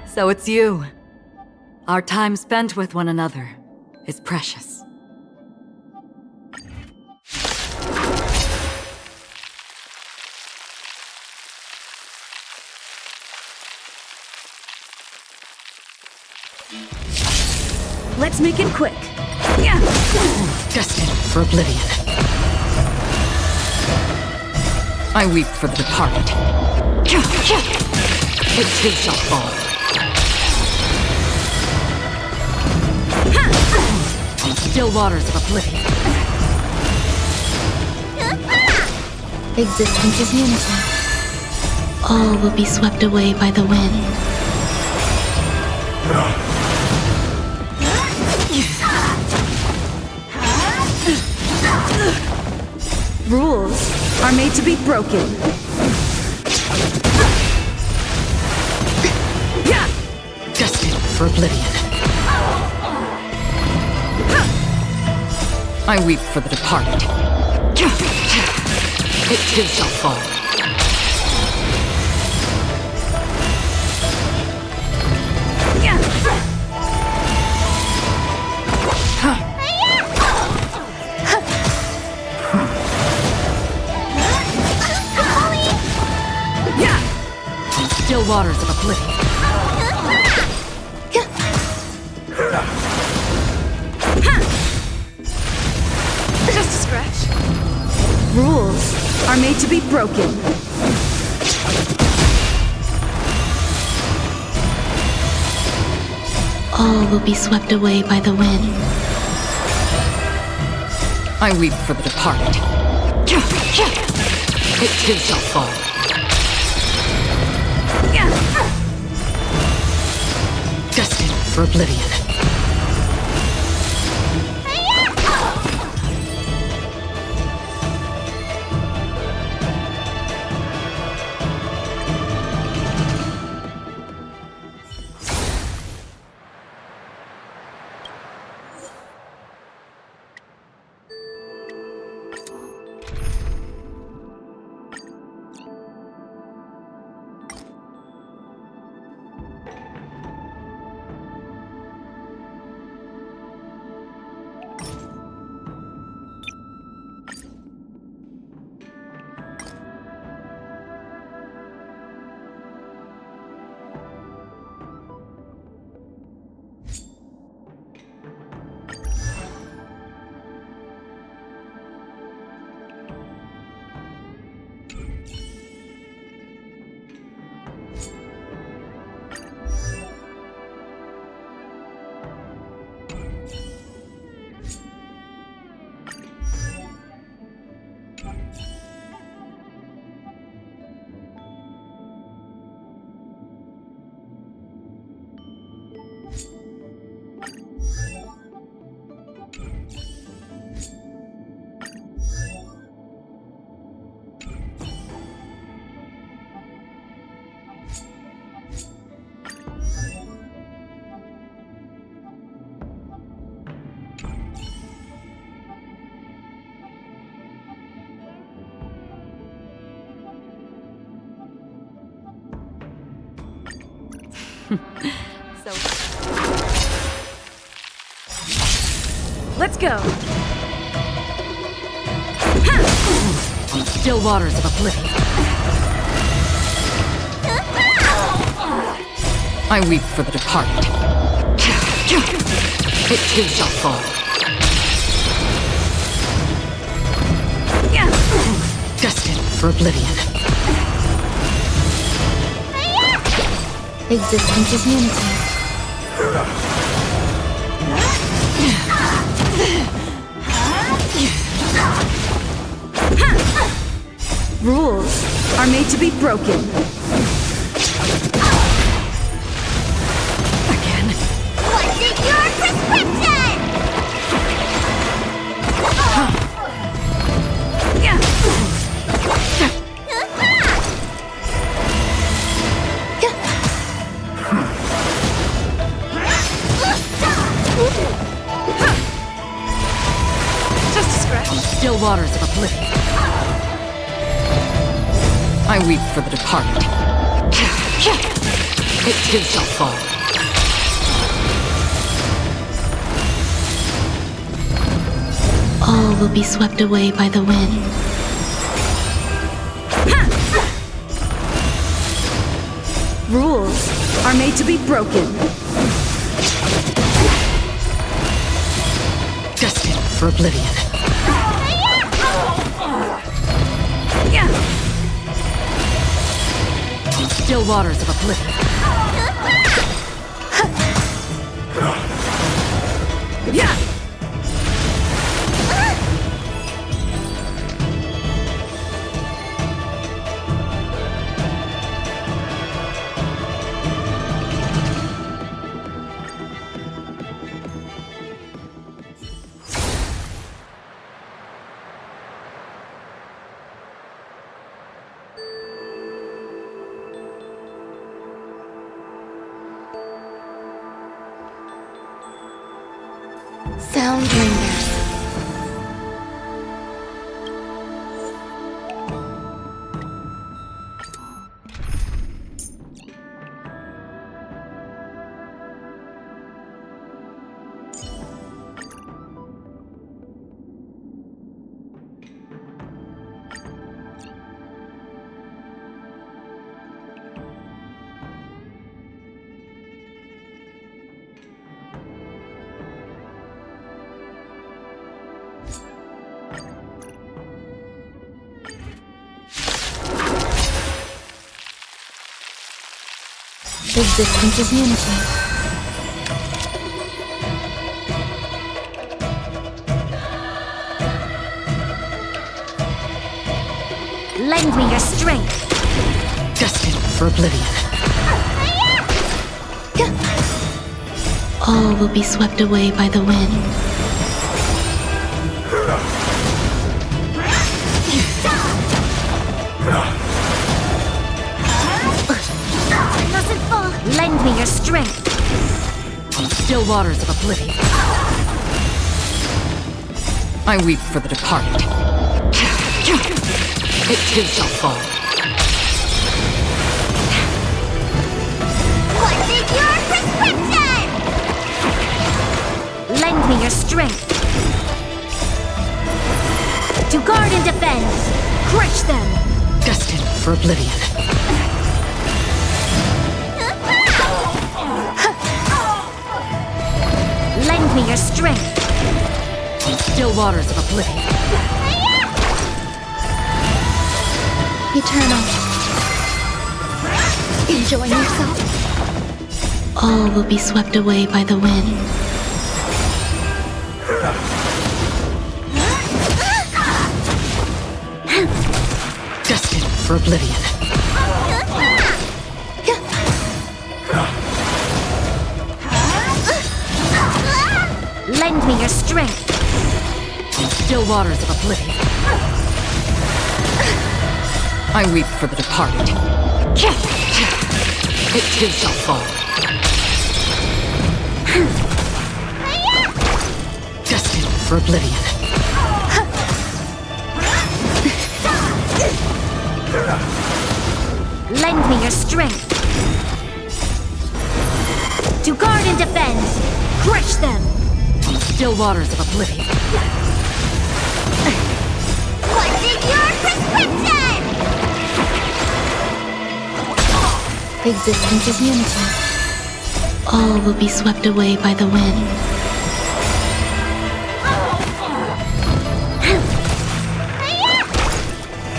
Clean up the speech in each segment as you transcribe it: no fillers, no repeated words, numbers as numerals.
So it's you. Our time spent with one another is precious. Let's make it quick. Yeah. Destined for oblivion. I weep for the departed. It too shall fall. On the still waters of oblivion. Existence is unity. All will be swept away by the wind. Rules are made to be broken. Destined for oblivion. I weep for the departed. It too shall fall. Still waters of oblivion. Just a scratch. Rules are made to be broken. All will be swept away by the wind. I weep for the departed. It too shall fall. Destined for oblivion. Let's go. On the still waters of oblivion. I weep for the departed. It too shall fall. Destined for oblivion. Existence is unity. Rules are made to be broken. Again. What's in your prescription? Just a scratch. Still waters of oblivion. I weep for the departed. It too shall fall. All will be swept away by the wind. Rules are made to be broken. Destined for oblivion. Still waters of oblivion. Sound lingers. Existence is unity. Lend me your strength. Destined for oblivion. All will be swept away by the wind. I mustn't fall. Lend me your strength. Still waters of oblivion. I weep for the departed. It too shall fall. What's in your prescription? Lend me your strength. To guard and defend. Crush them. Destined for oblivion. Lend me your strength. Still waters of oblivion. Eternal. Enjoying yourself? All will be swept away by the wind. Destined for oblivion. Lend me your strength. Still waters of oblivion. I weep for the departed. It too shall fall. Destined for oblivion. Lend me your strength. To guard and defend. Crush them. Still waters of oblivion. What's in your prescription? Existence is unity. All will be swept away by the wind.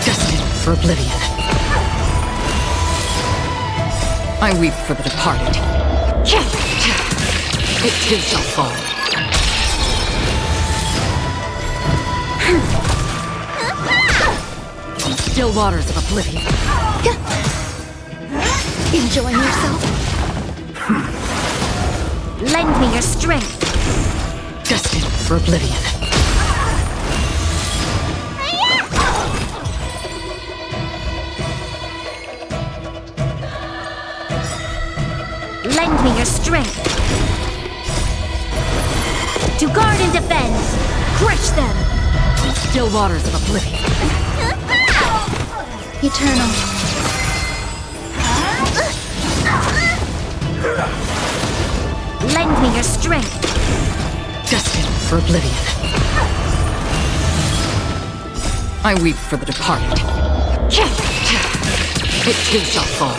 Destined for oblivion. I weep for the departed. It too shall fall. Still waters of oblivion. Enjoying yourself? Lend me your strength. Destined for oblivion. Lend me your strength. To guard and defend. Crush them. Still waters of oblivion. Eternal. Lend me your strength. Destined for oblivion. I weep for the departed. It too shall fall.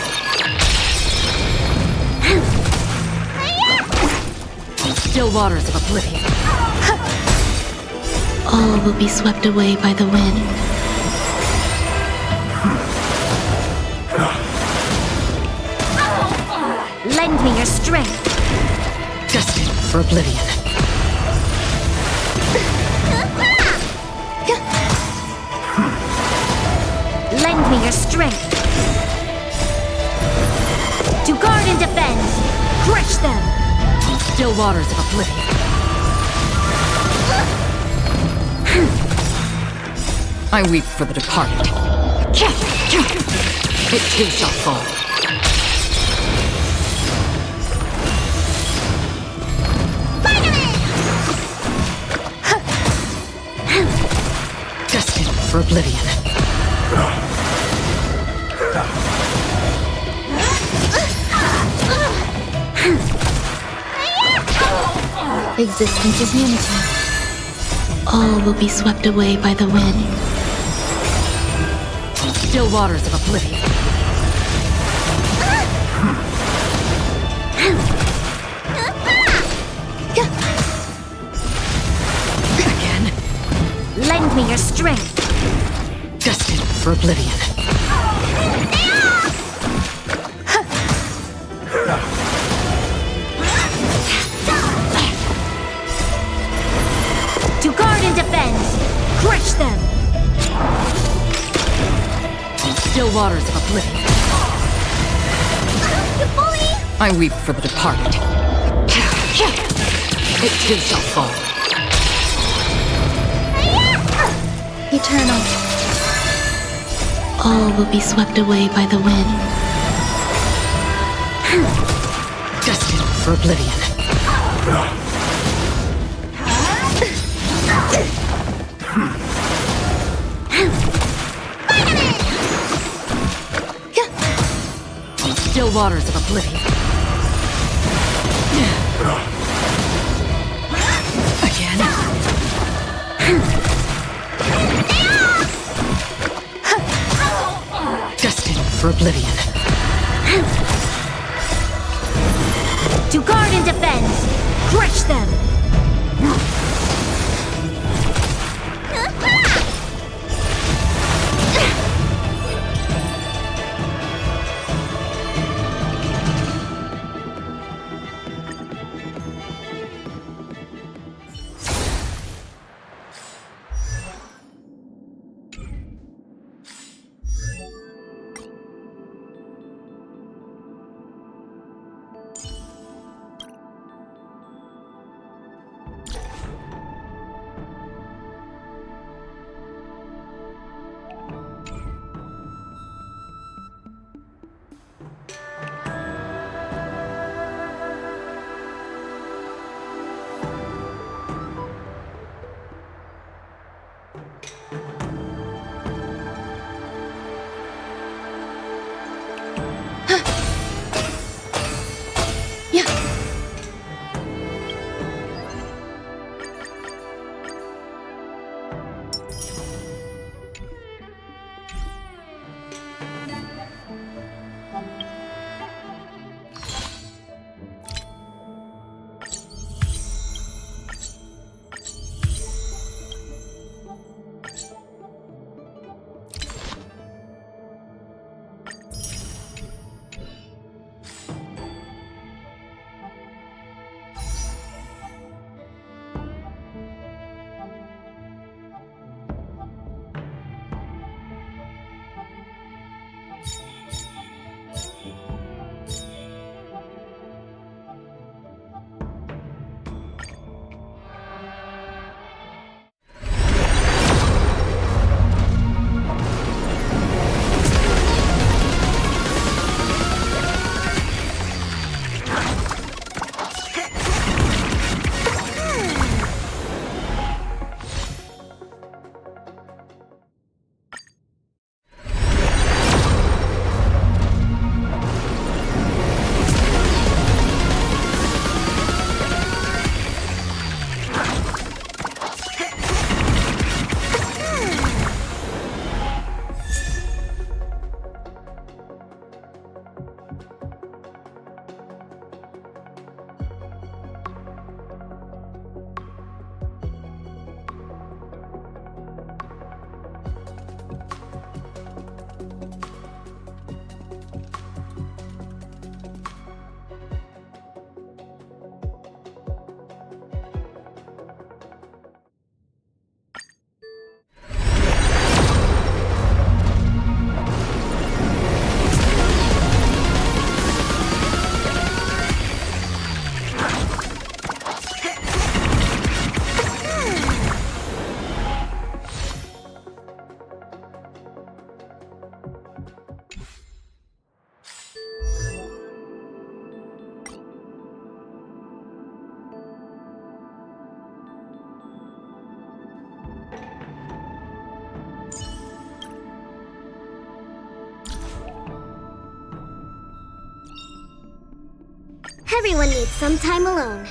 Still waters of oblivion. All will be swept away by the wind. Lend me your strength. Destined for oblivion. Lend me your strength. To guard and defend. Crush them. Still waters of oblivion. I weep for the departed. It too shall fall. Destined for oblivion. Existence is unity. All will be swept away by the wind. Still waters of oblivion. Again. Lend me your strength. Destined for oblivion. To guard and defend. Crush them. Still waters of oblivion. I weep for the departed. It too shall fall. Eternal. All will be swept away by the wind. Destined for oblivion. Still waters of oblivion. Again. Destined for oblivion. To guard and defend. Crush them. Everyone needs some time alone.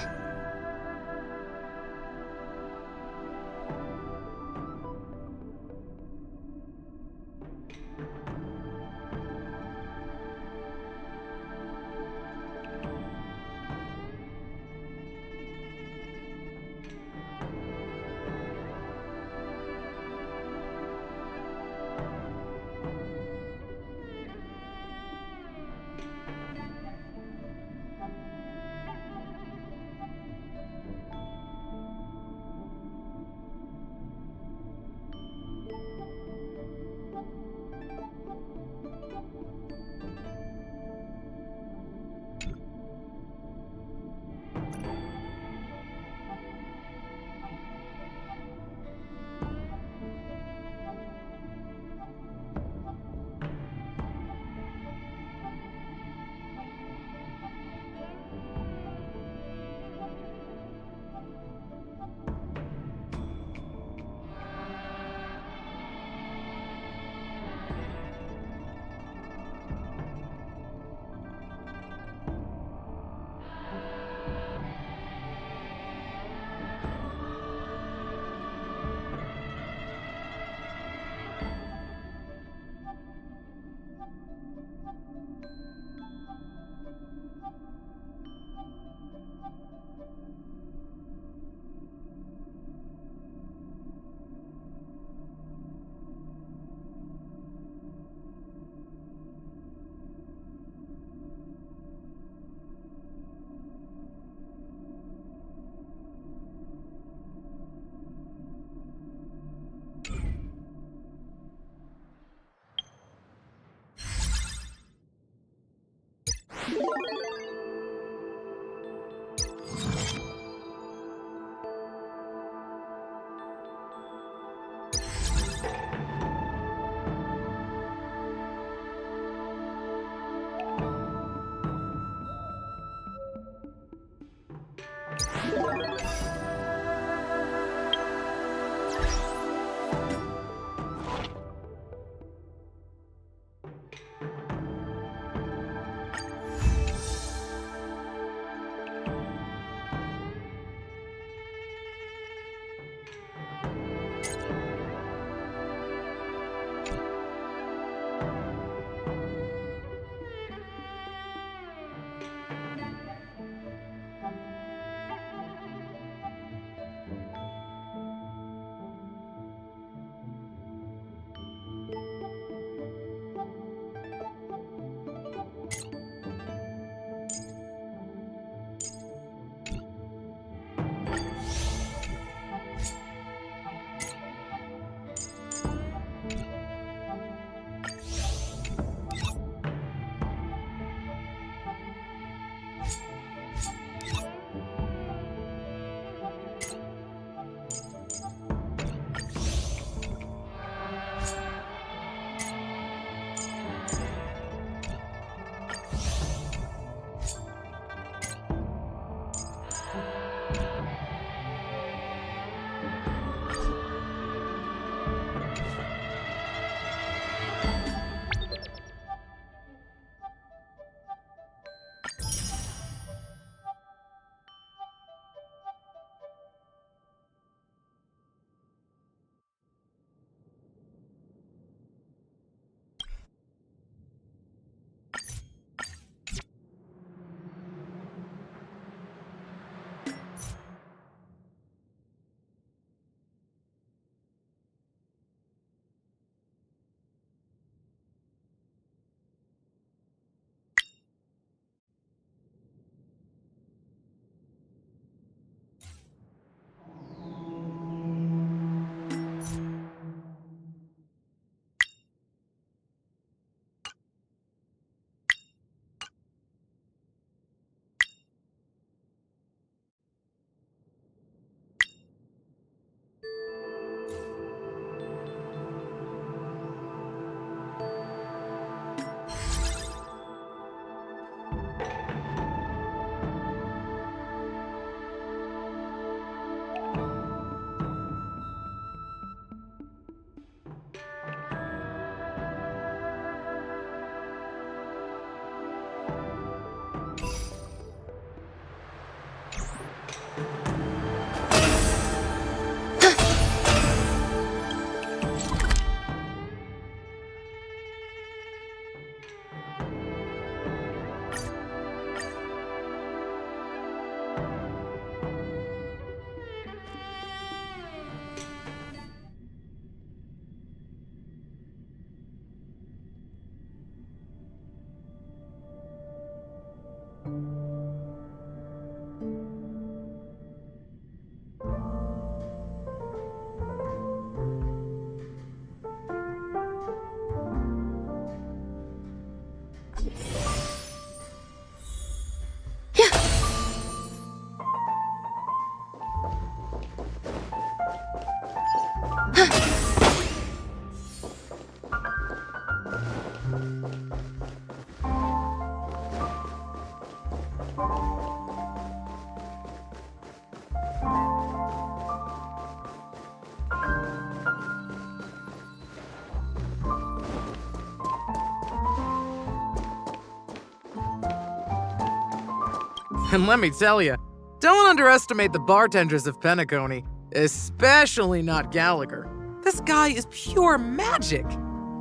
And let me tell you, don't underestimate the bartenders of Penacony, especially not Gallagher. This guy is pure magic.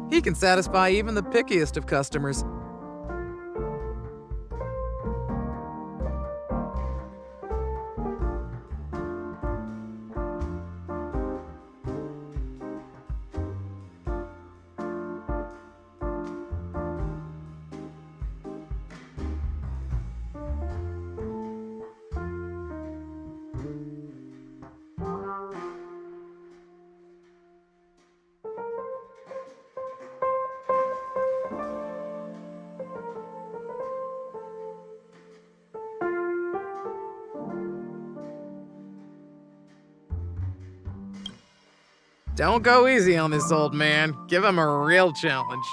He can satisfy even the pickiest of customers. Don't go easy on this old man. Give him a real challenge.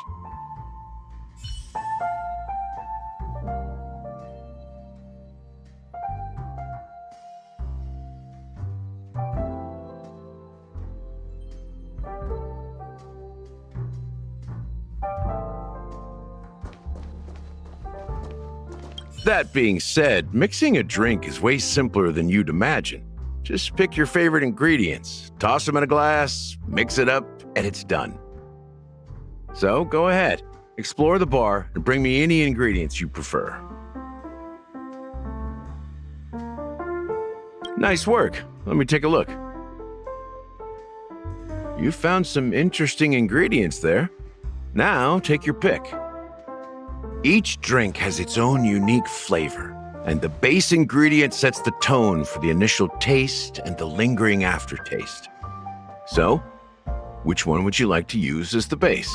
That being said, mixing a drink is way simpler than you'd imagine. Just pick your favorite ingredients, toss them in a glass, mix it up, and it's done. So go ahead, explore the bar, and bring me any ingredients you prefer. Nice work. Let me take a look. You found some interesting ingredients there. Now take your pick. Each drink has its own unique flavor, and the base ingredient sets the tone for the initial taste and the lingering aftertaste. So, which one would you like to use as the base?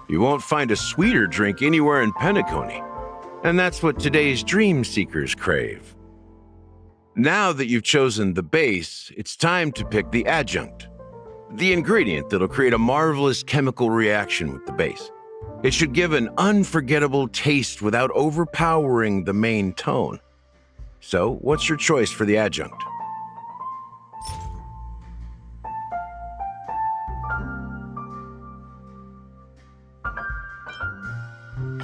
You won't find a sweeter drink anywhere in Penacony. And that's what today's dream seekers crave. Now that you've chosen the base, it's time to pick the adjunct, the ingredient that'll create a marvelous chemical reaction with the base. It should give an unforgettable taste without overpowering the main tone. So, what's your choice for the adjunct?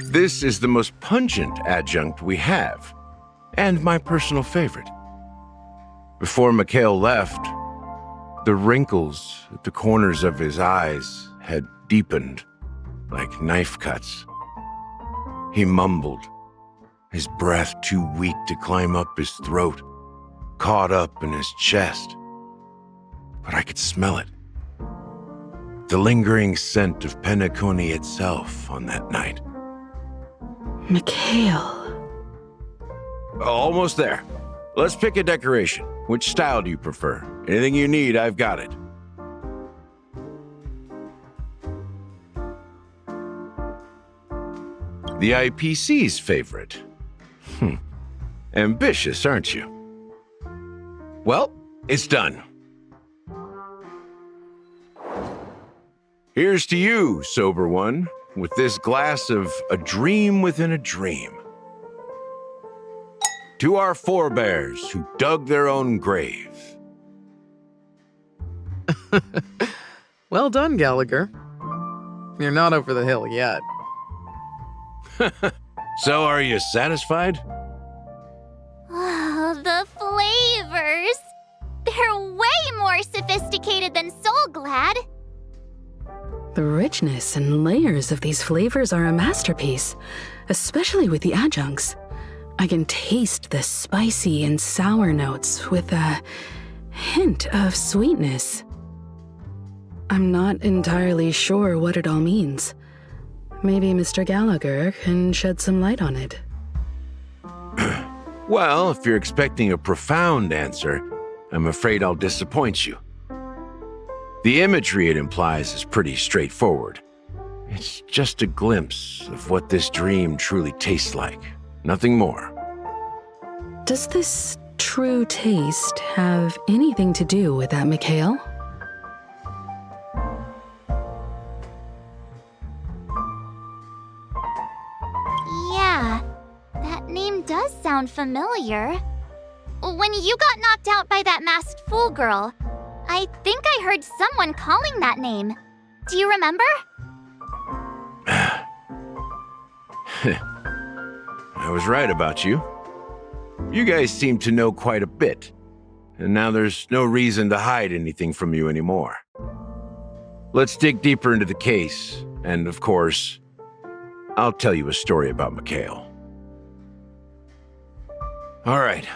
This is the most pungent adjunct we have, and my personal favorite. Before Mikhail left, the wrinkles at the corners of his eyes had deepened like knife cuts. He mumbled, his breath too weak to climb up his throat, caught up in his chest. But I could smell it. The lingering scent of Penacony itself on that night. Mikhail. Almost there. Let's pick a decoration. Which style do you prefer? Anything you need, I've got it. The IPC's favorite. Ambitious, aren't you? Well, it's done. Here's to you, sober one, with this glass of a dream within a dream. To our forebears who dug their own grave. Well done, Gallagher. You're not over the hill yet. So are you satisfied? Oh, the flavors! They're way more sophisticated than Soulglad. The richness and layers of these flavors are a masterpiece, especially with the adjuncts. I can taste the spicy and sour notes with a hint of sweetness. I'm not entirely sure what it all means. Maybe Mr. Gallagher can shed some light on it. Well, if you're expecting a profound answer, I'm afraid I'll disappoint you. The imagery it implies is pretty straightforward. It's just a glimpse of what this dream truly tastes like, nothing more. Does this true taste have anything to do with that Mikhail? Yeah, that name does sound familiar. When you got knocked out by that masked fool girl, I think I heard someone calling that name. Do you remember? I was right about you. You guys seem to know quite a bit, and now there's no reason to hide anything from you anymore. Let's dig deeper into the case, and of course, I'll tell you a story about Mikhail. All right,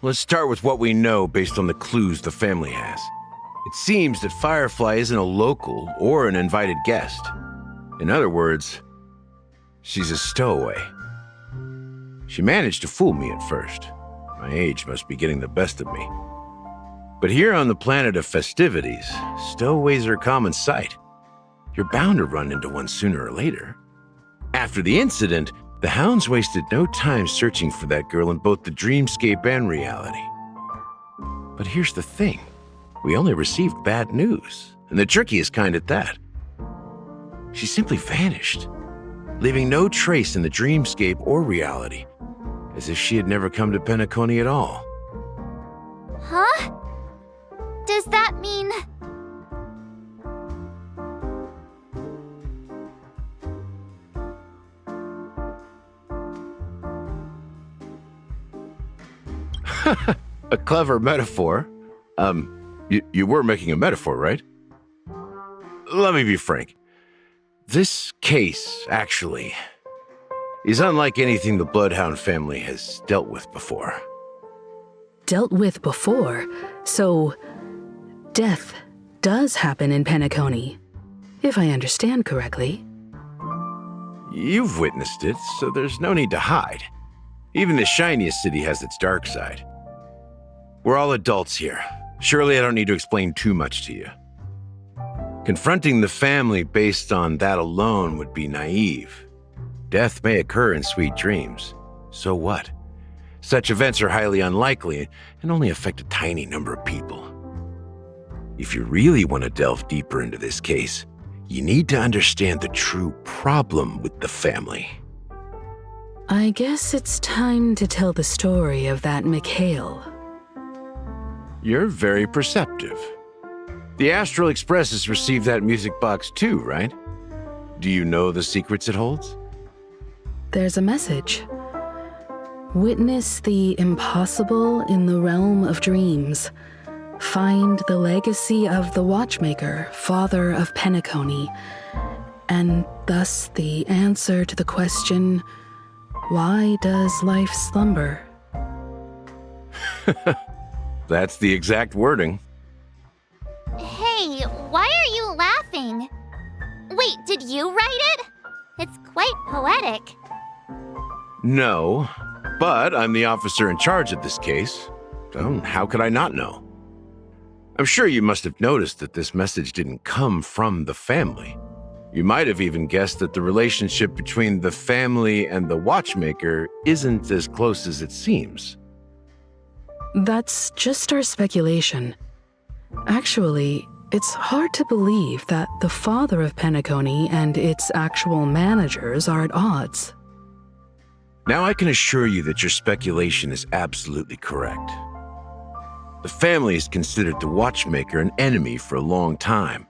let's start with what we know based on the clues the family has. It seems that Firefly isn't a local or an invited guest. In other words, she's a stowaway. She managed to fool me at first. My age must be getting the best of me. But here on the planet of festivities, stowaways are a common sight. You're bound to run into one sooner or later. After the incident, the hounds wasted no time searching for that girl in both the dreamscape and reality. But here's the thing. We only received bad news, and the trickiest kind at that. She simply vanished, leaving no trace in the dreamscape or reality, as if she had never come to Penacony at all. Huh? Does that mean... A clever metaphor. You were making a metaphor, right? Let me be frank. This case, actually, is unlike anything the Bloodhound family has dealt with before. Dealt with before, so death does happen in Penacony, if I understand correctly. You've witnessed it, so there's no need to hide. Even the shiniest city has its dark side. We're all adults here. Surely I don't need to explain too much to you. Confronting the family based on that alone would be naive. Death may occur in sweet dreams. So what? Such events are highly unlikely and only affect a tiny number of people. If you really want to delve deeper into this case, you need to understand the true problem with the family. I guess it's time to tell the story of that Mikhail. You're very perceptive. The Astral Express has received that music box too, right? Do you know the secrets it holds? There's a message. Witness the impossible in the realm of dreams. Find the legacy of the Watchmaker, father of Penacony, and thus the answer to the question, why does life slumber? That's the exact wording. Hey, why are you laughing? Wait, did you write it? It's quite poetic. No, but I'm the officer in charge of this case. So how could I not know? I'm sure you must have noticed that this message didn't come from the family. You might have even guessed that the relationship between the family and the Watchmaker isn't as close as it seems. That's just our speculation. Actually, it's hard to believe that the father of Penacony and its actual managers are at odds. Now I can assure you that your speculation is absolutely correct. The family has considered the Watchmaker an enemy for a long time,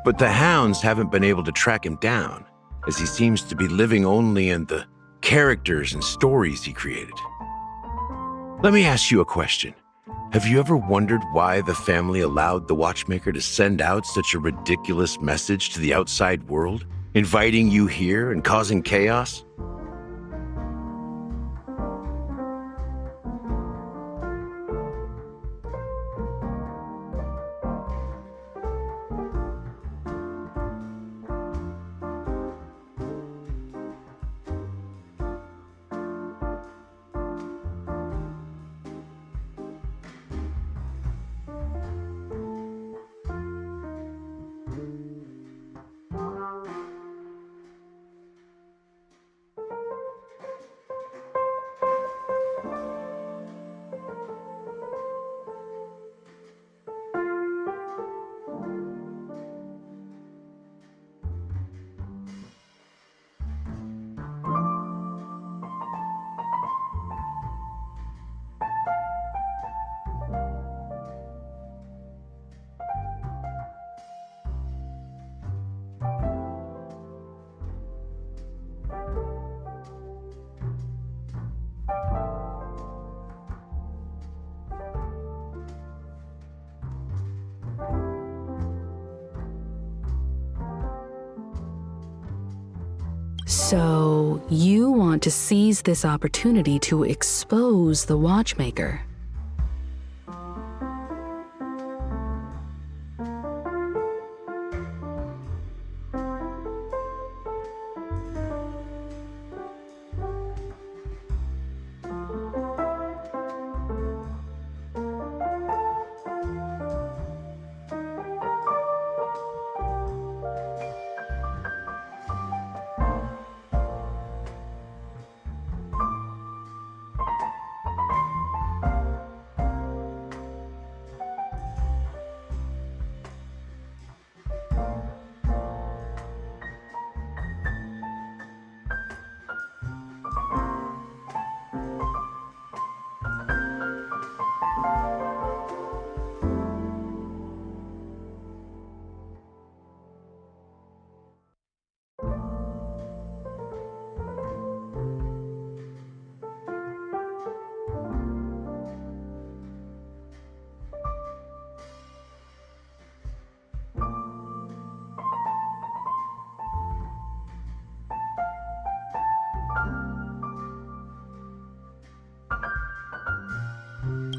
but the hounds haven't been able to track him down, as he seems to be living only in the characters and stories he created. Let me ask you a question. Have you ever wondered why the family allowed the Watchmaker to send out such a ridiculous message to the outside world, inviting you here and causing chaos? So, you want to seize this opportunity to expose the watchmaker.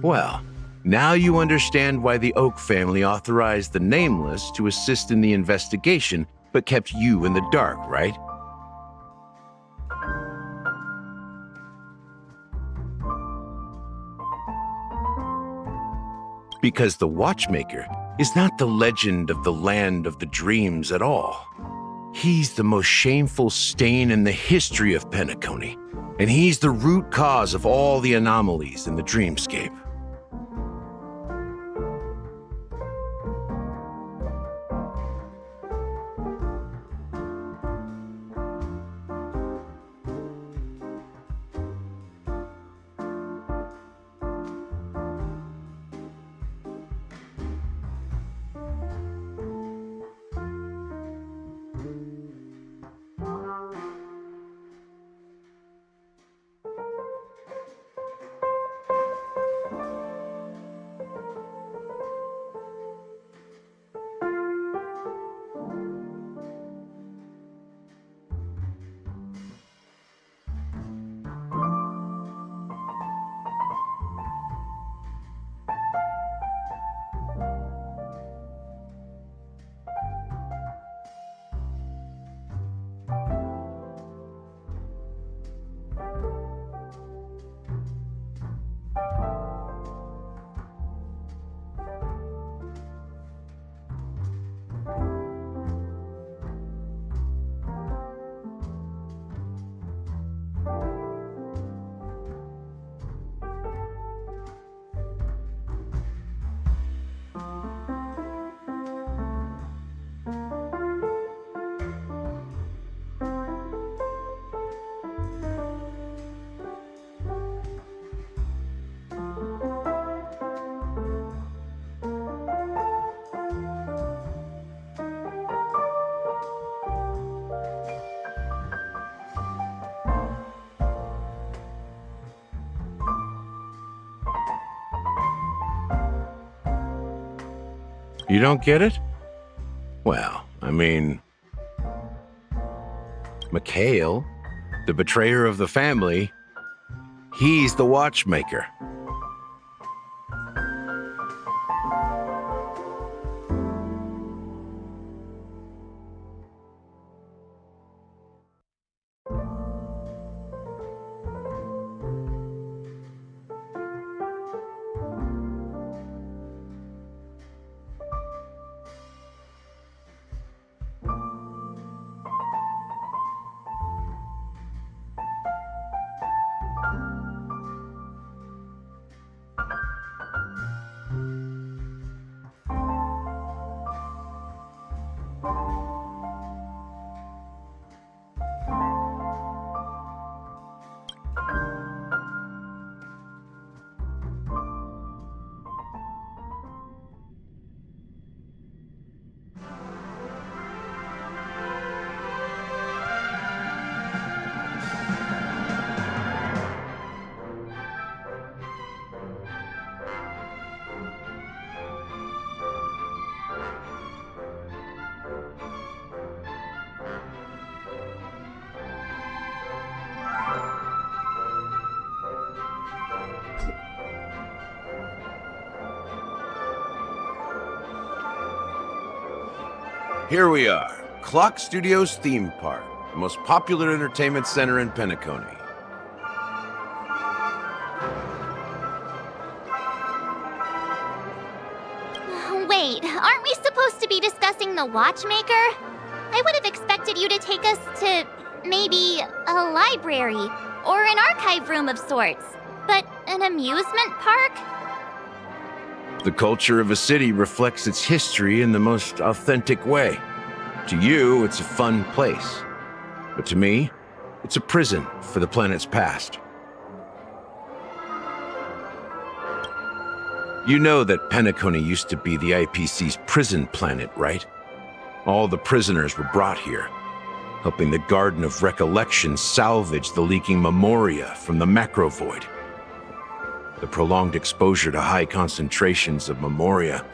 Well, now you understand why the Oak family authorized the Nameless to assist in the investigation, but kept you in the dark, right? Because the Watchmaker is not the legend of the Land of the Dreams at all. He's the most shameful stain in the history of Penacony, and he's the root cause of all the anomalies in the dreamscape. You don't get it? Well, I mean, Mikhail, the betrayer of the family, he's the Watchmaker. Here we are, Clock Studios Theme Park, the most popular entertainment center in Penacony. Wait, aren't we supposed to be discussing the Watchmaker? I would have expected you to take us to maybe a library or an archive room of sorts. But an amusement park? The culture of a city reflects its history in the most authentic way. To you, it's a fun place. But to me, it's a prison for the planet's past. You know that Penacony used to be the IPC's prison planet, right? All the prisoners were brought here, helping the Garden of Recollection salvage the leaking memoria from the macro void. The prolonged exposure to high concentrations of memoria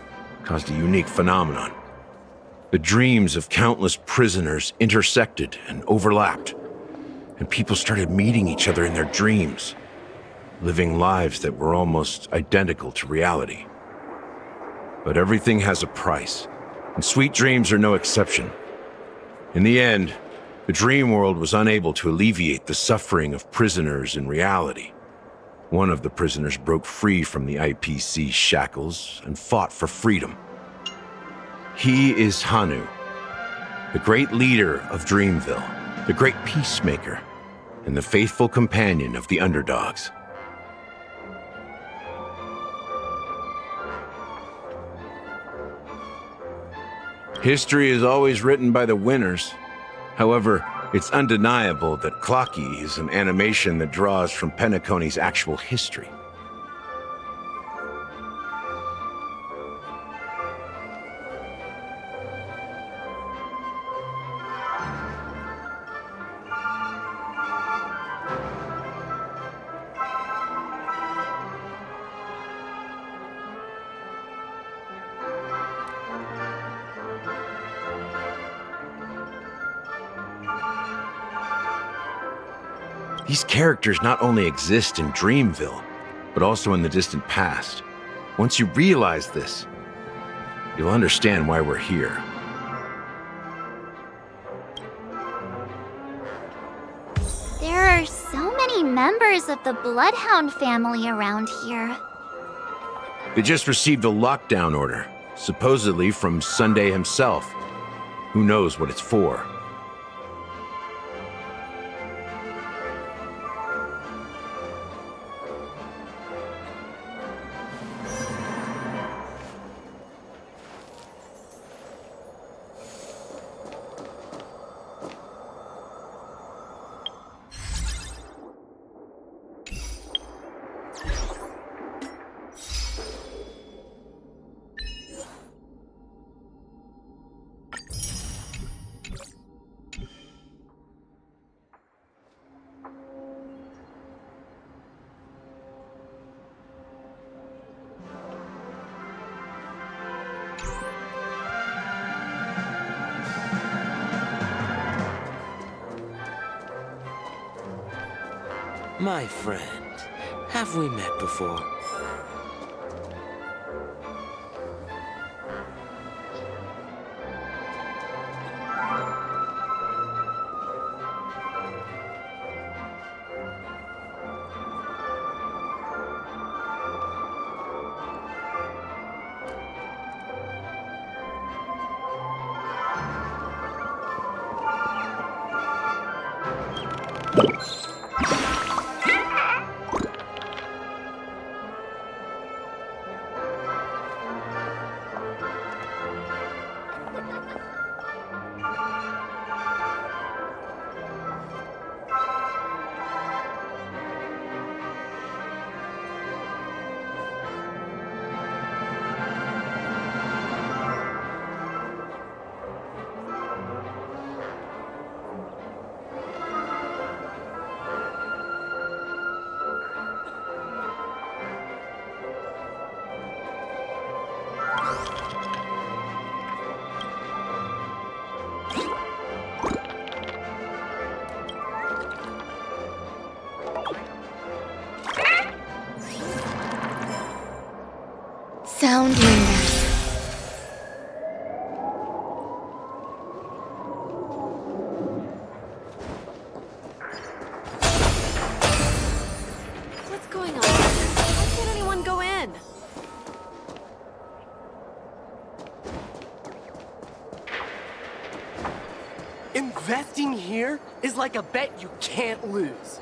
caused a unique phenomenon. The dreams of countless prisoners intersected and overlapped, and people started meeting each other in their dreams, living lives that were almost identical to reality. But everything has a price, and sweet dreams are no exception. In the end, the dream world was unable to alleviate the suffering of prisoners in reality. One of the prisoners broke free from the IPC shackles and fought for freedom. He is Hanu, the great leader of Dreamville, the great peacemaker, and the faithful companion of the underdogs. History is always written by the winners. However, it's undeniable that Clocky is an animation that draws from Penacony's actual history. These characters not only exist in Dreamville, but also in the distant past. Once you realize this, you'll understand why we're here. There are so many members of the Bloodhound family around here. They just received a lockdown order, supposedly from Sunday himself. Who knows what it's for? My friend, have we met before? Investing here is like a bet you can't lose.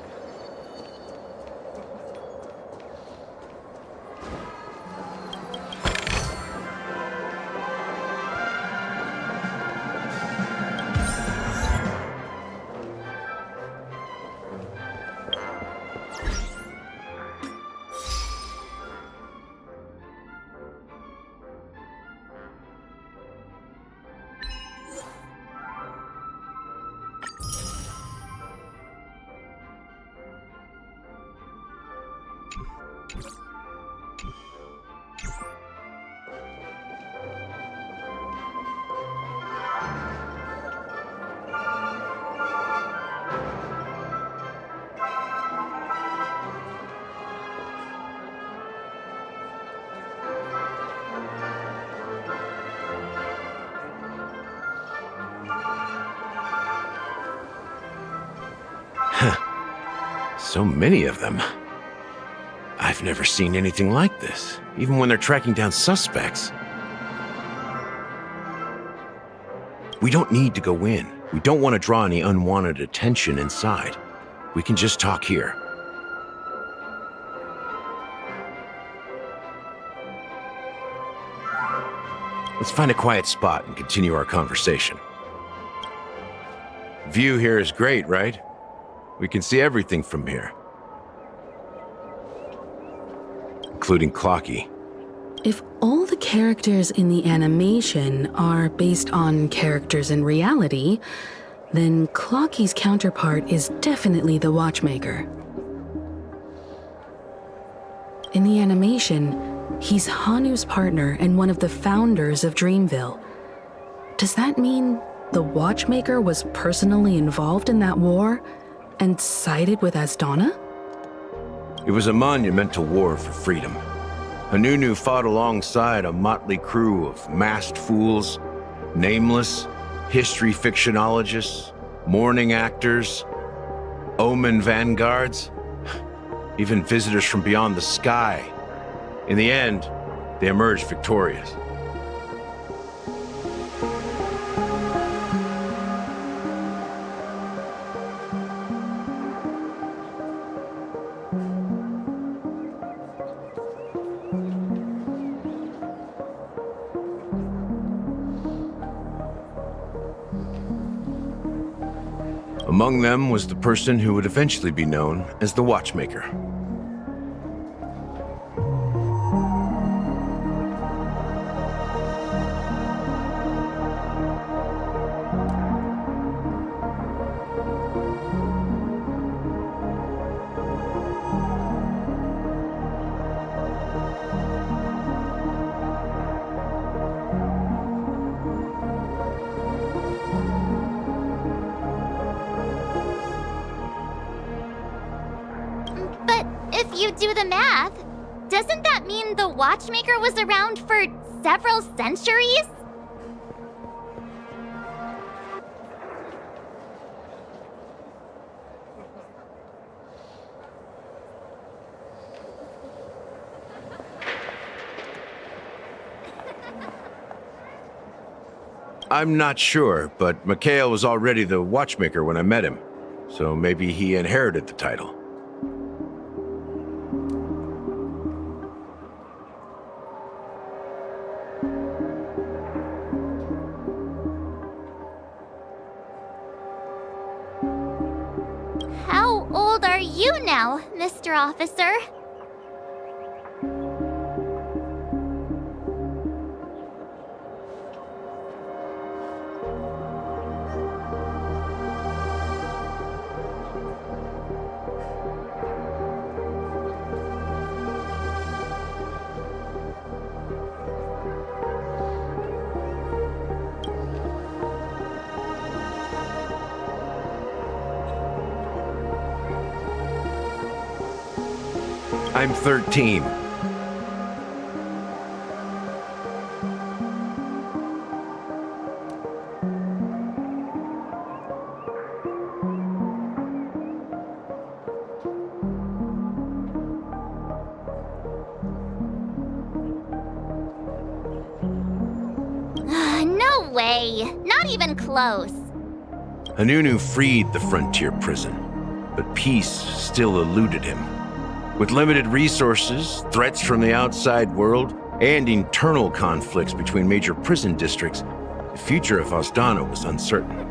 So many of them. I've never seen anything like this, even when they're tracking down suspects. We don't need to go in. We don't want to draw any unwanted attention inside. We can just talk here. Let's find a quiet spot and continue our conversation. View here is great, right? We can see everything from here. Including Clocky. If all the characters in the animation are based on characters in reality, then Clocky's counterpart is definitely the Watchmaker. In the animation, he's Hanu's partner and one of the founders of Dreamville. Does that mean the Watchmaker was personally involved in that war and sided with Asdana? It was a monumental war for freedom. Hanunu fought alongside a motley crew of masked fools, nameless, history fictionologists, mourning actors, omen vanguards, even visitors from beyond the sky. In the end, they emerged victorious. Among them was the person who would eventually be known as the Watchmaker. But if you do the math, doesn't that mean the Watchmaker was around for several centuries? I'm not sure, but Mikhail was already the Watchmaker when I met him, so maybe he inherited the title. How old are you now, Mr. Officer? I'm 13. No way. Not even close. Anunu freed the frontier prison, but peace still eluded him. With limited resources, threats from the outside world, and internal conflicts between major prison districts, the future of Osdana was uncertain.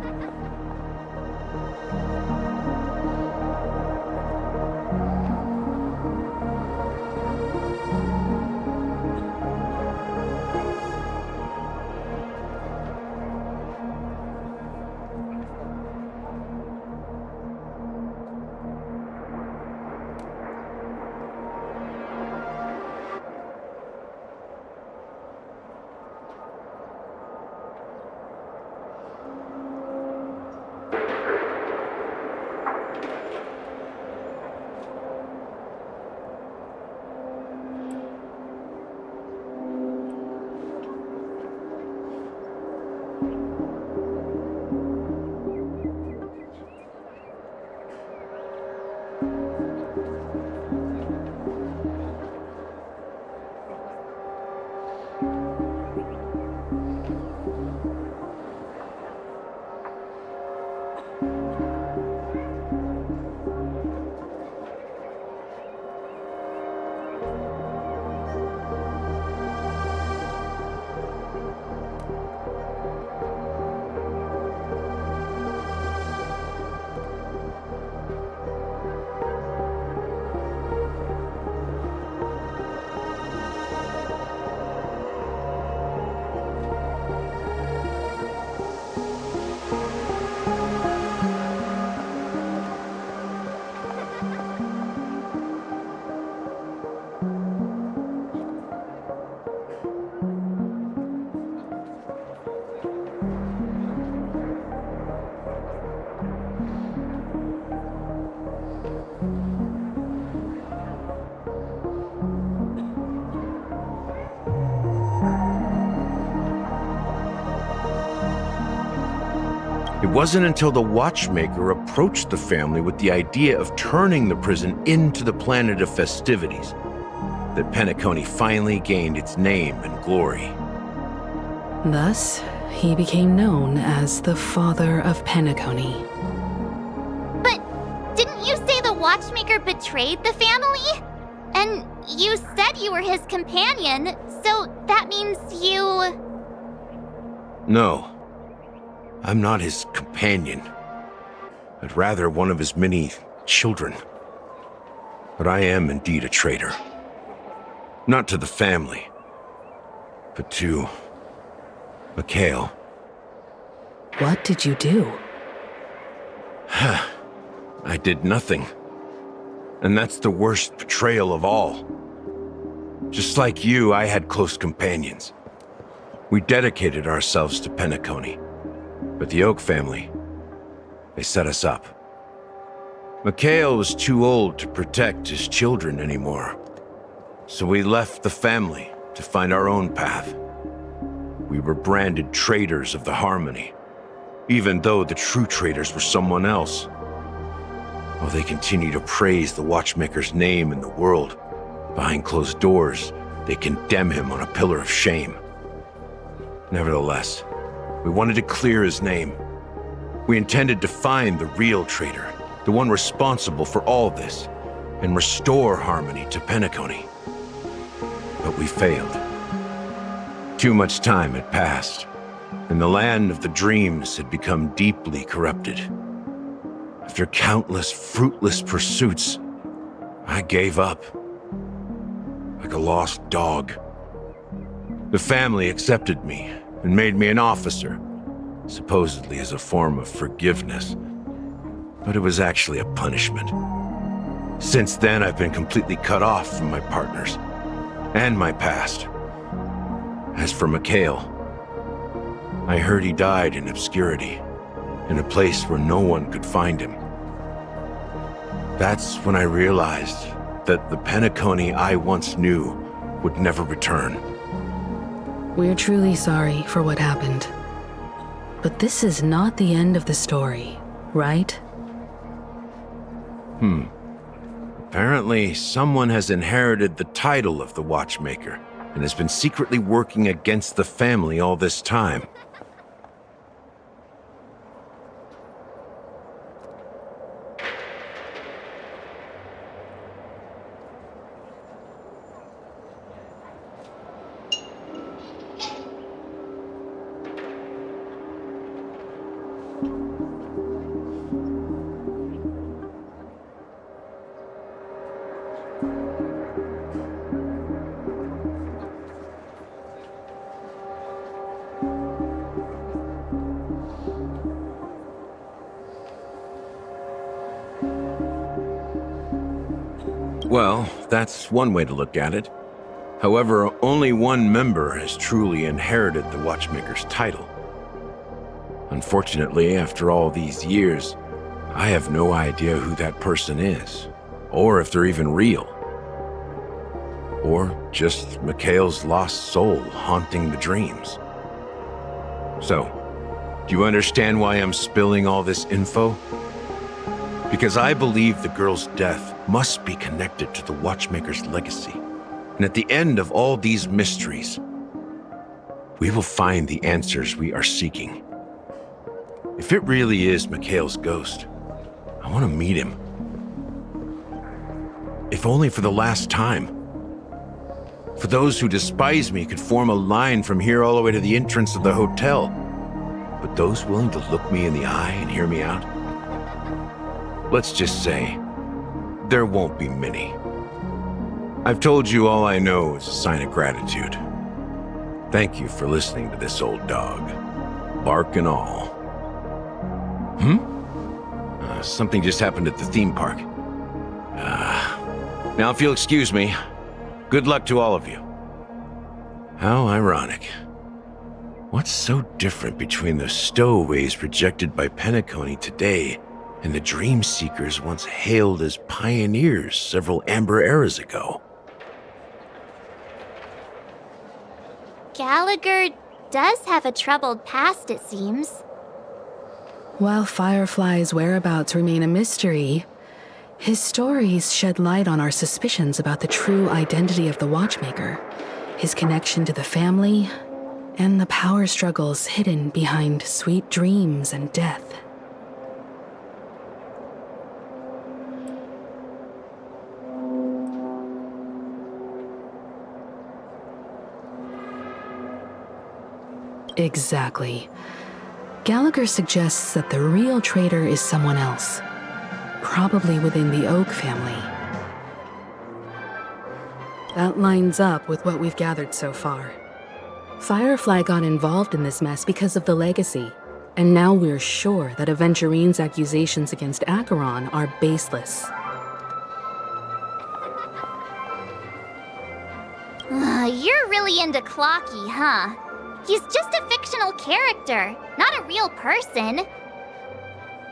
It wasn't until the Watchmaker approached the family with the idea of turning the prison into the planet of festivities that Penacony finally gained its name and glory. Thus, he became known as the Father of Penacony. But didn't you say the Watchmaker betrayed the family? And you said you were his companion, so that means you... No. I'm not his companion, but rather one of his many children. But I am indeed a traitor. Not to the family, but to Mikhail. What did you do? I did nothing. And that's the worst betrayal of all. Just like you, I had close companions. We dedicated ourselves to Penacony. But the Oak family, they set us up. Mikhail was too old to protect his children anymore. So we left the family to find our own path. We were branded traitors of the Harmony, even though the true traitors were someone else. While they continue to praise the Watchmaker's name in the world, behind closed doors, they condemn him on a pillar of shame. Nevertheless, we wanted to clear his name. We intended to find the real traitor, the one responsible for all this, and restore harmony to Penacony. But we failed. Too much time had passed, and the land of the dreams had become deeply corrupted. After countless fruitless pursuits, I gave up. Like a lost dog. The family accepted me and made me an officer, supposedly as a form of forgiveness. But it was actually a punishment. Since then, I've been completely cut off from my partners and my past. As for Mikhail, I heard he died in obscurity, in a place where no one could find him. That's when I realized that the Penacony I once knew would never return. We're truly sorry for what happened. But this is not the end of the story, right? Apparently, someone has inherited the title of the Watchmaker and has been secretly working against the family all this time. Well, that's one way to look at it. However, only one member has truly inherited the Watchmaker's title. Unfortunately, after all these years, I have no idea who that person is, or if they're even real. Or just Mikhail's lost soul haunting the dreams. So, do you understand why I'm spilling all this info? Because I believe the girl's death must be connected to the Watchmaker's legacy. And at the end of all these mysteries, we will find the answers we are seeking. If it really is Mikhail's ghost, I want to meet him. If only for the last time. For those who despise me could form a line from here all the way to the entrance of the hotel. But those willing to look me in the eye and hear me out, let's just say, there won't be many. I've told you all I know is a sign of gratitude. Thank you for listening to this old dog, bark and all. Something just happened at the theme park. Now if you'll excuse me, good luck to all of you. How ironic. What's so different between the stowaways projected by Penacony today and the dream seekers once hailed as pioneers several amber eras ago? Gallagher does have a troubled past, it seems. While Firefly's whereabouts remain a mystery, his stories shed light on our suspicions about the true identity of the Watchmaker, his connection to the family, and the power struggles hidden behind sweet dreams and death. Exactly. Gallagher suggests that the real traitor is someone else, probably within the Oak family. That lines up with what we've gathered so far. Firefly got involved in this mess because of the legacy, and now we're sure that Aventurine's accusations against Acheron are baseless. You're really into Clocky, huh? He's just a fictional character, not a real person.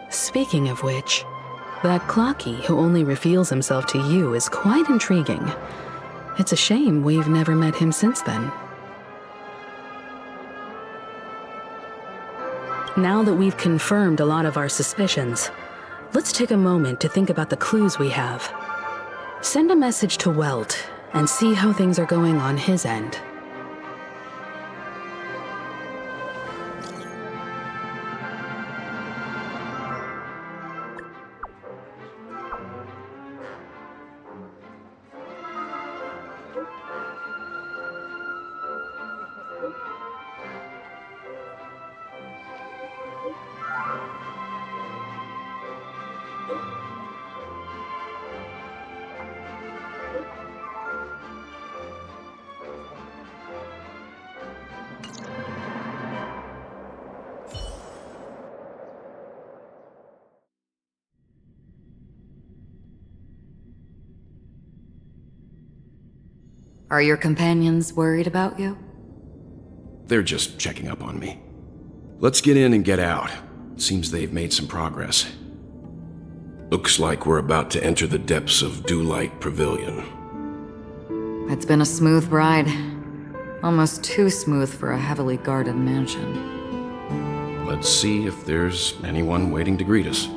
Speaking of which, that Clocky who only reveals himself to you is quite intriguing. It's a shame we've never met him since then. Now that we've confirmed a lot of our suspicions, let's take a moment to think about the clues we have. Send a message to Welt and see how things are going on his end. Are your companions worried about you? They're just checking up on me. Let's get in and get out. Seems they've made some progress. Looks like we're about to enter the depths of Dewlight Pavilion. It's been a smooth ride. Almost too smooth for a heavily guarded mansion. Let's see if there's anyone waiting to greet us.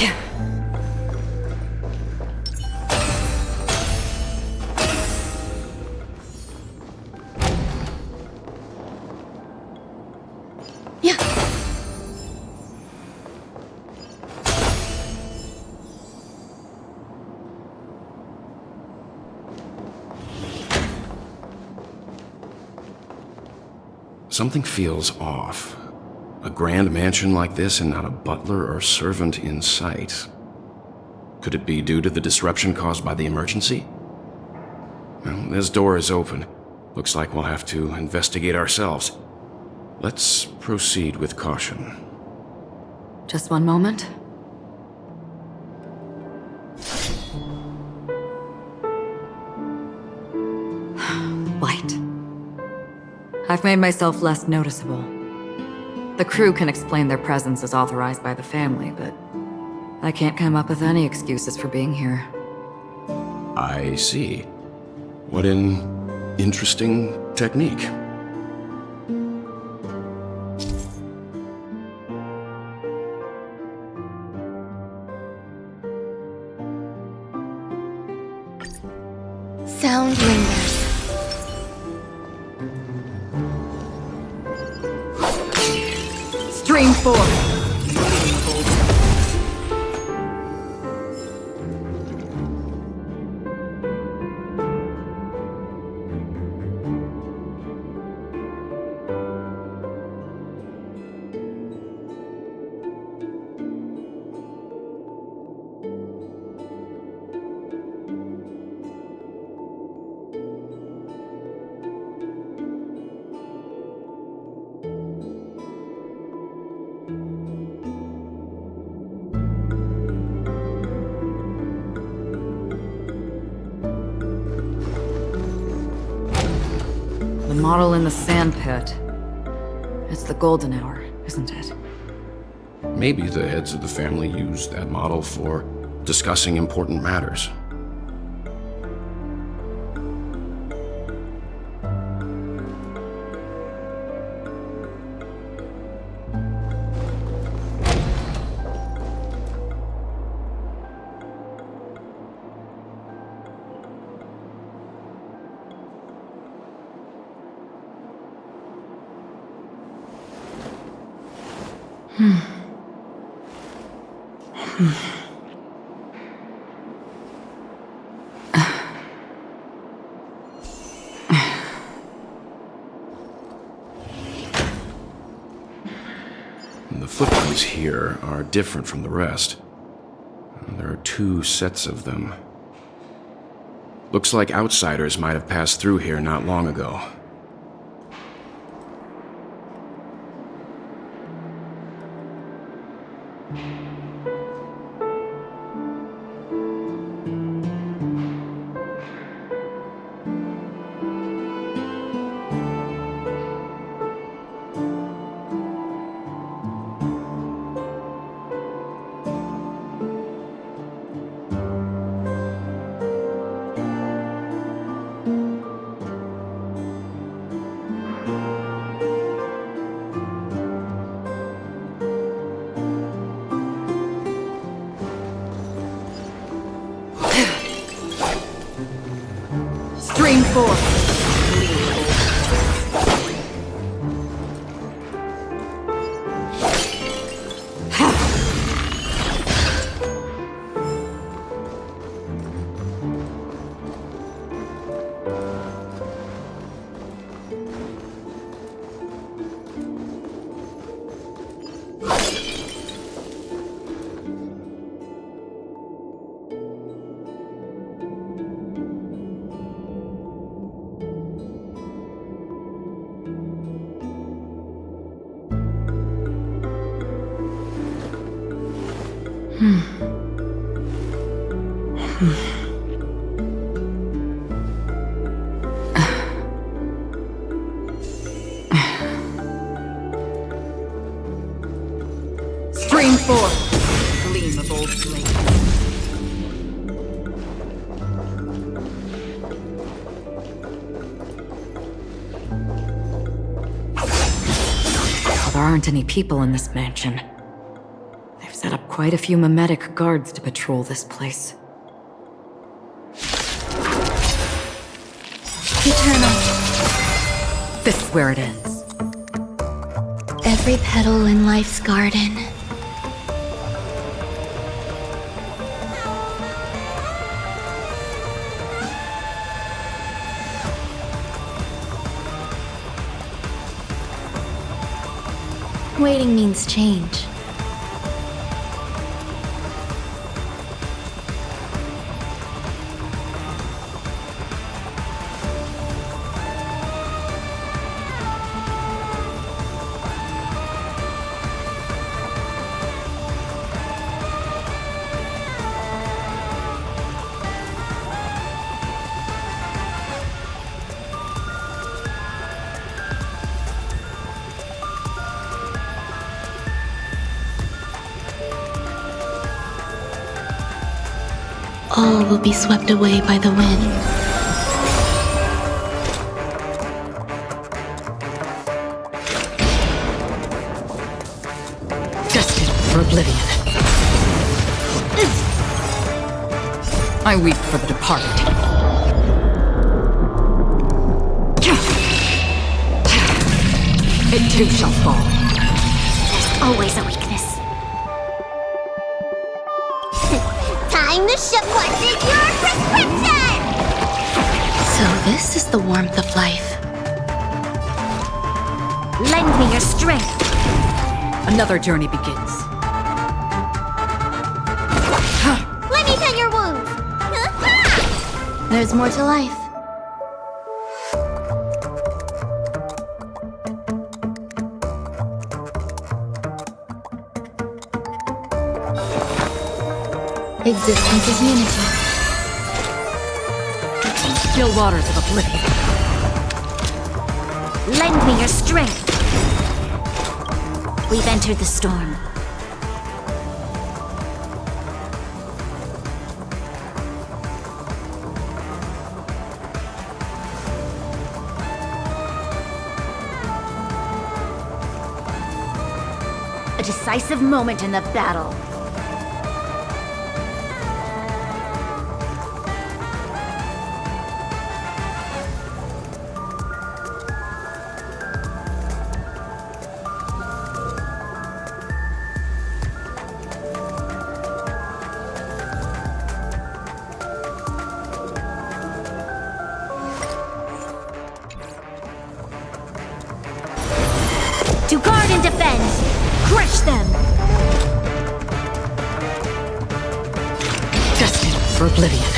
Yeah. Something feels off. A grand mansion like this and not a butler or servant in sight. Could it be due to the disruption caused by the emergency? Well, this door is open. Looks like we'll have to investigate ourselves. Let's proceed with caution. Just one moment. Light. I've made myself less noticeable. The crew can explain their presence as authorized by the family, but I can't come up with any excuses for being here. I see. What an interesting technique. Sound lingers. Stream 4. The model in the sandpit. It's the golden hour, isn't it? Maybe the heads of the family used that model for discussing important matters. The footprints here are different from the rest. There are 2 sets of them. Looks like outsiders might have passed through here not long ago. Stream 4. Stream 4. Gleam of old flame. There aren't any people in this mansion. They've set up quite a few mimetic guards to patrol this place. Eternal. This is where it ends. Every petal in life's garden. Waiting means change. All will be swept away by the wind. Destined for oblivion. I weep for the departed. It too shall fall. There's always a weakness. Time to ship what's in your prescription! So this is the warmth of life. Lend me your strength. Another journey begins. Let me tend your wounds. There's more to life. Existence is unity. Still waters of oblivion. Lend me your strength. We've entered the storm. A decisive moment in the battle. To guard and defend! Crush them! Destined for oblivion.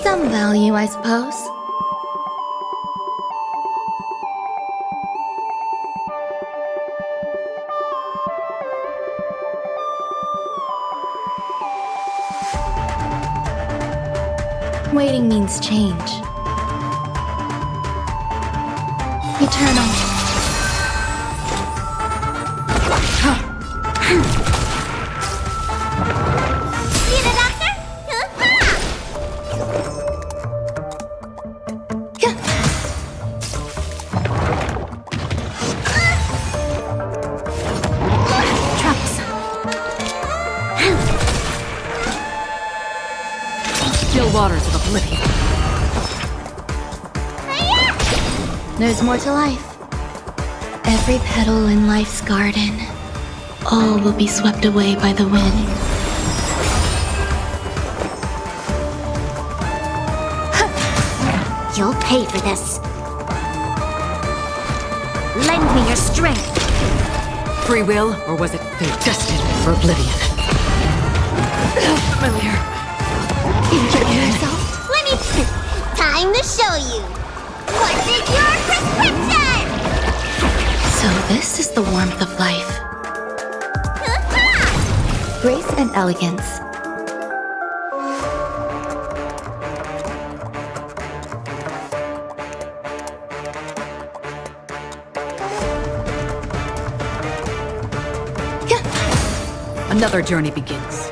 Some value, I suppose. Waiting means change. Eternal. See the doctor? Still waters of oblivion. There's more to life. Every petal in life's garden. All will be swept away by the wind. You'll pay for this. Lend me your strength. Free will, or was it fate? Destined for oblivion. Familiar. Enjoy yourself. Let me... Time to show you. What's in your prescription? So this is the warmth of life. Grace and elegance. Another journey begins.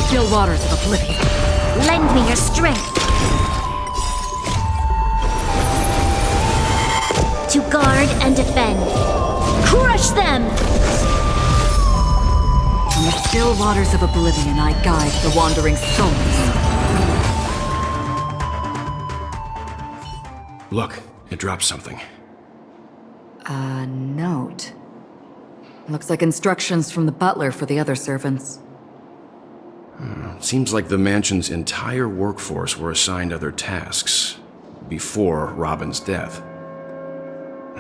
Still waters of oblivion. Lend me your strength. To Guard and defend. Crush them! From the still waters of oblivion, I guide the wandering souls. Look, it dropped something. A note. Looks like instructions from the butler for the other servants. Seems like the mansion's entire workforce were assigned other tasks before Robin's death.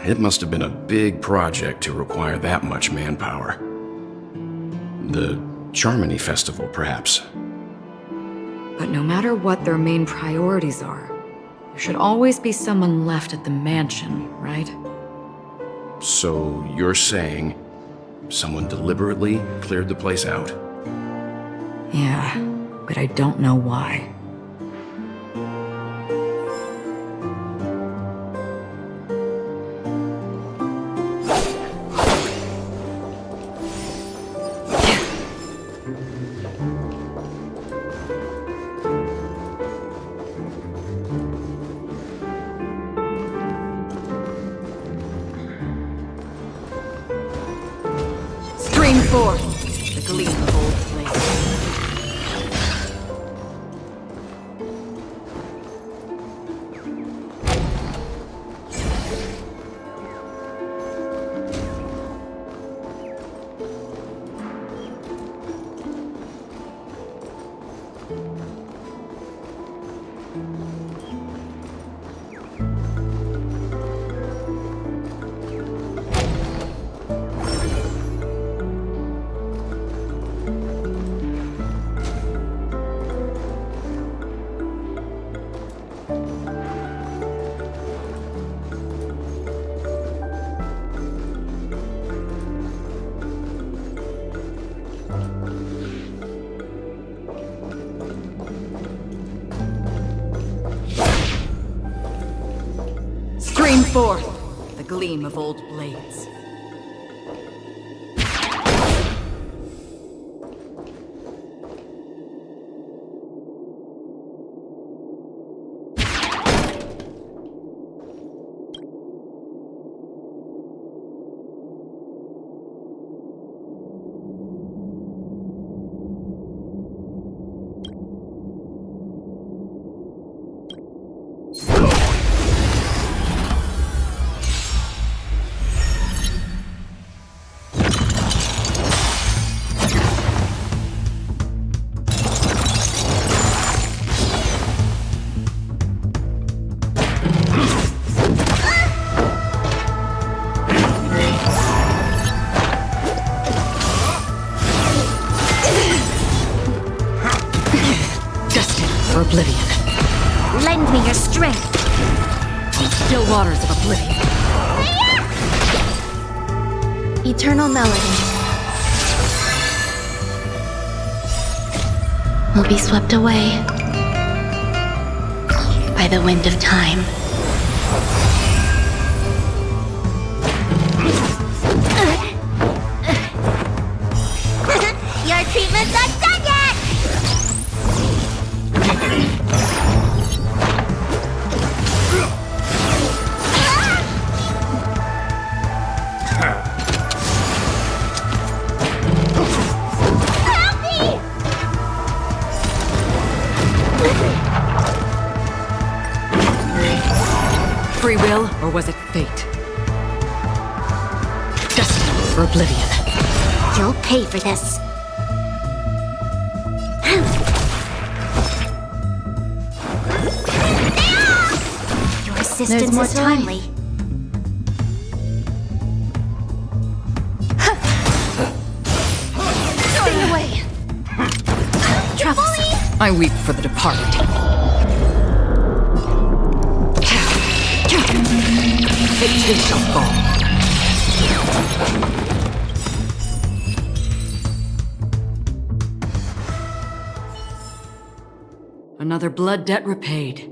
It must have been a big project to require that much manpower. The Charmony Festival, perhaps. But no matter what their main priorities are, there should always be someone left at the mansion, right? So you're saying someone deliberately cleared the place out? Yeah, but I don't know why. Stream forth the gleam of old flame. Stream forth the gleam of old blades. For oblivion. Lend me your strength. On still waters of oblivion. Eternal melody will be swept away by the wind of time. Your treatment's not done yet! Help me! Free will, or was it fate? Destiny for oblivion. You'll pay for this. Your assistance is timely. Stay away! Troublesome. I weep for the departed. Fate too shall fall. Another blood debt repaid.